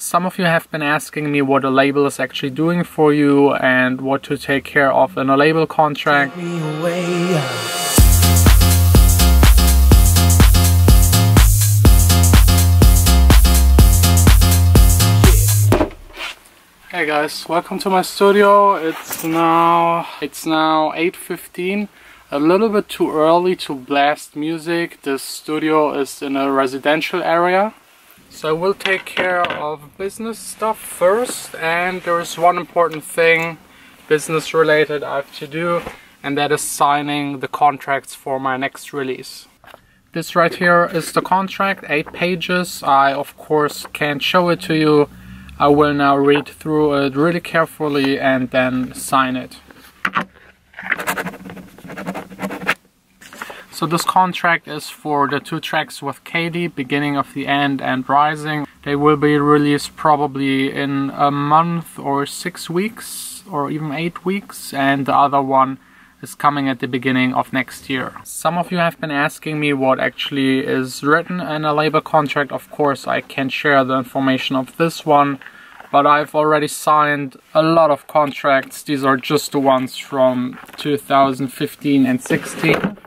Some of you have been asking me what a label is actually doing for you and what to take care of in a label contract. Hey guys, welcome to my studio. It's now 8:15. A little bit too early to blast music. This studio is in a residential area. So I will take care of business stuff first, and there is one important thing, business related, I have to do, and that is signing the contracts for my next release. This right here is the contract, 8 pages. I of course can't show it to you. I will now read through it really carefully and then sign it. So this contract is for the 2 tracks with Katie, Beginning of the End and Rising. They will be released probably in a month or 6 weeks or even 8 weeks, and the other one is coming at the beginning of next year. Some of you have been asking me what actually is written in a label contract. Of course I can share the information of this one, but I've already signed a lot of contracts. These are just the ones from 2015 and 16.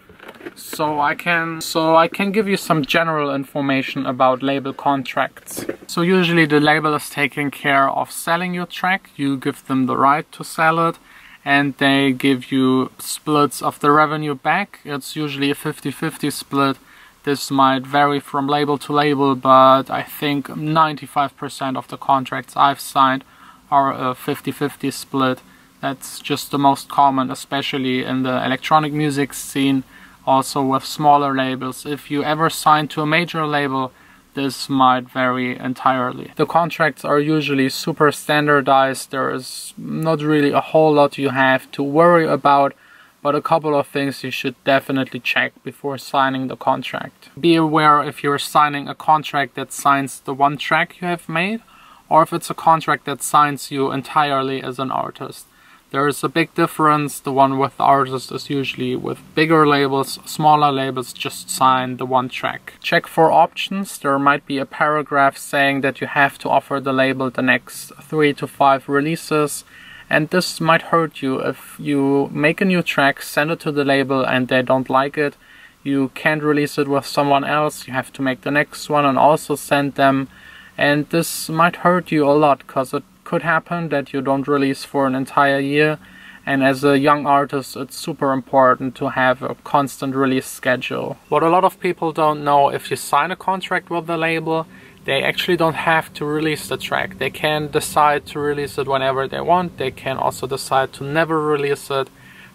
So I can give you some general information about label contracts. So usually the label is taking care of selling your track. You give them the right to sell it, and they give you splits of the revenue back. It's usually a 50-50 split. This might vary from label to label, but I think 95% of the contracts I've signed are a 50-50 split. That's just the most common, especially in the electronic music scene, also with smaller labels. If you ever sign to a major label, this might vary entirely. The contracts are usually super standardized. There is not really a whole lot you have to worry about, but a couple of things you should definitely check before signing the contract. Be aware if you're signing a contract that signs the 1 track you have made, or if it's a contract that signs you entirely as an artist. There is a big difference. The one with the artist is usually with bigger labels. Smaller labels just sign the 1 track. Check for options. There might be a paragraph saying that you have to offer the label the next 3 to 5 releases. And this might hurt you if you make a new track, send it to the label and they don't like it. You can't release it with someone else. You have to make the next one and also send them. And this might hurt you a lot, because it could happen that you don't release for an entire year. And as a young artist, it's super important to have a constant release schedule. What a lot of people don't know, if you sign a contract with the label, they actually don't have to release the track. They can decide to release it whenever they want. They can also decide to never release it.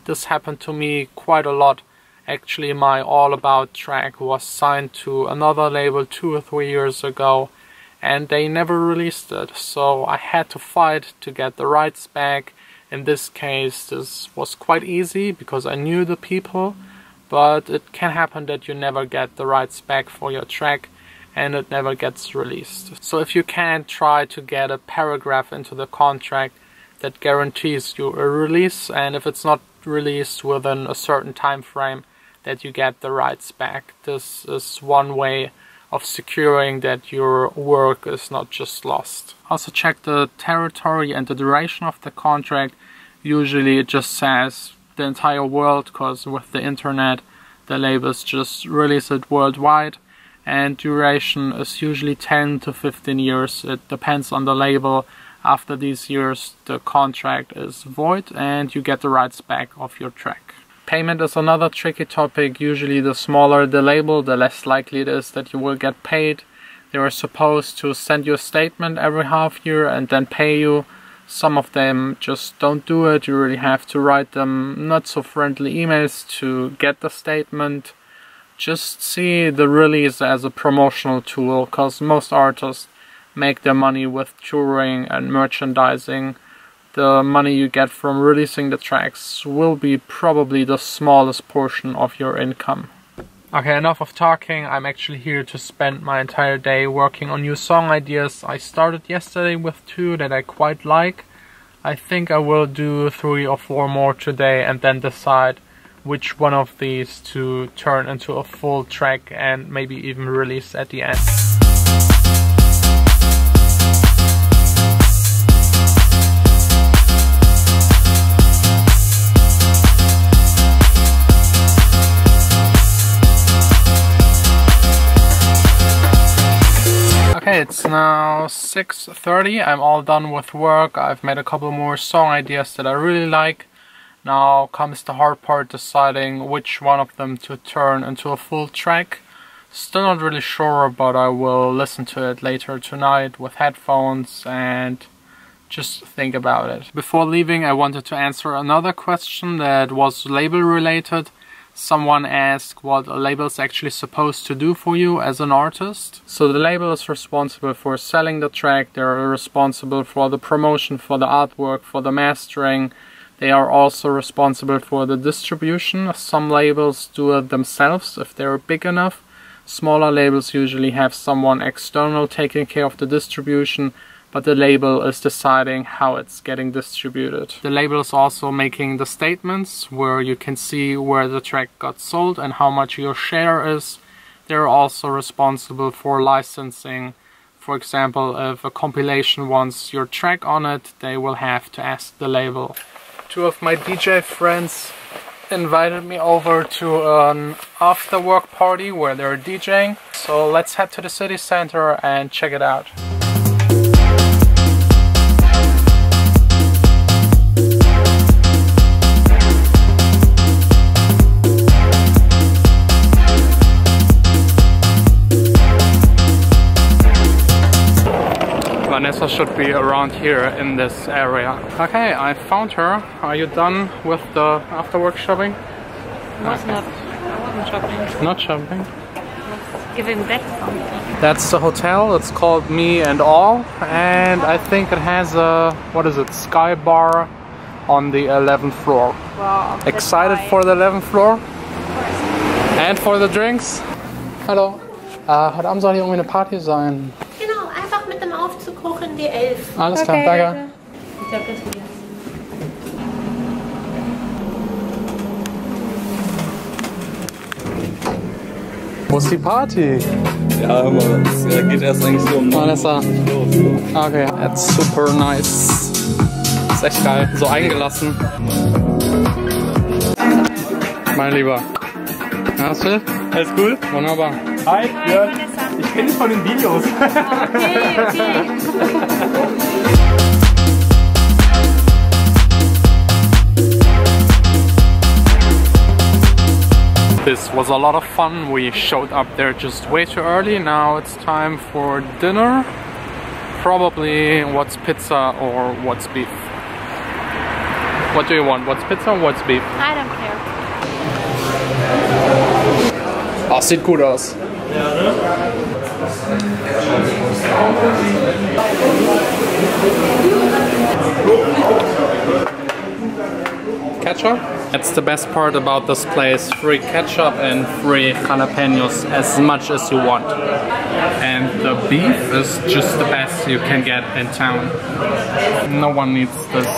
This happened to me quite a lot. Actually, my All About track was signed to another label 2 or 3 years ago, and they never released it. So I had to fight to get the rights back. In this case, this was quite easy because I knew the people, but it can happen that you never get the rights back for your track and it never gets released. So if you can, try to get a paragraph into the contract that guarantees you a release, and if it's not released within a certain time frame, that you get the rights back. This is one way of securing that your work is not just lost. Also check the territory and the duration of the contract. Usually it just says the entire world, because with the internet the labels just release it worldwide, and duration is usually 10 to 15 years. It depends on the label. After these years the contract is void and you get the rights back of your track. Payment is another tricky topic. Usually the smaller the label, the less likely it is that you will get paid. They are supposed to send you a statement every half year and then pay you. Some of them just don't do it. You really have to write them not so friendly emails to get the statement. Just see the release as a promotional tool, because most artists make their money with touring and merchandising. The money you get from releasing the tracks will be probably the smallest portion of your income. Okay, enough of talking. I'm actually here to spend my entire day working on new song ideas. I started yesterday with 2 that I quite like. I think I will do 3 or 4 more today and then decide which one of these to turn into a full track and maybe even release at the end. Okay, it's now 6:30. I'm all done with work. I've made a couple more song ideas that I really like. Now comes the hard part, deciding which one of them to turn into a full track. Still not really sure, but I will listen to it later tonight with headphones and just think about it. Before leaving, I wanted to answer another question that was label related. Someone asked what a label is actually supposed to do for you as an artist. So the label is responsible for selling the track, they're responsible for the promotion, for the artwork, for the mastering. They are also responsible for the distribution. Some labels do it themselves if they're big enough. Smaller labels usually have someone external taking care of the distribution, but the label is deciding how it's getting distributed. The label is also making the statements where you can see where the track got sold and how much your share is. They're also responsible for licensing. For example, if a compilation wants your track on it, they will have to ask the label. Two of my DJ friends invited me over to an after work party where they're DJing. So let's head to the city center and check it out. Vanessa should be around here in this area. Okay, I found her. Are you done with the after-work shopping? I wasn't shopping. Not shopping? Giving back something. That's the hotel. It's called Me and All, and I think it has a, what is it, sky bar on the 11th floor. Wow. Excited for the 11th floor? And for the drinks? Hallo. Heute Abend soll hier irgendwie eine Party sein. Genau, einfach mit dem Aufzug hoch in die 11. Alles klar, danke. Ich glaube, das wieder. Wo ist die Party? Ja, aber es geht erst eigentlich so um Vanessa. los. Okay, it's super nice. Ist echt geil, so eingelassen. Mein Lieber. Hast du? Alles cool? Wunderbar. Hi, ja. Ich kenne dich von den Videos. Okay. This was a lot of fun. We showed up there just way too early. Now it's time for dinner. Probably what's pizza or what's beef. What do you want? What's pizza or what's beef? I don't care. Oh, sieht gut aus. Ja, ne? Ketchup? That's the best part about this place. Free ketchup and free jalapenos as much as you want. And the beef is just the best you can get in town. No one needs this.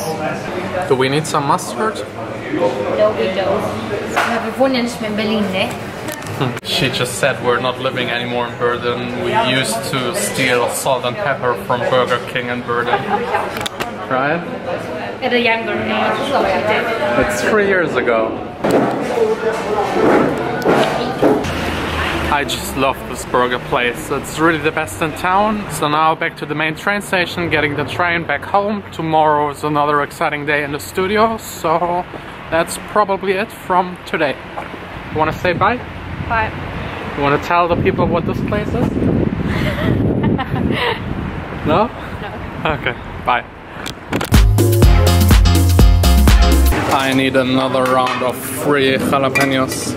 Do we need some mustard? No, we don't. Wir wohnen ja nicht mehr in Berlin, ne? She just said we're not living anymore in Berlin. We used to steal salt and pepper from Burger King in Berlin. Right? At a younger age. It's 3 years ago. I just love this burger place. It's really the best in town. So now back to the main train station, getting the train back home. Tomorrow is another exciting day in the studio. So that's probably it from today. You want to say bye? Bye. You want to tell the people what this place is? No? No. Okay, bye. I need another round of free jalapenos.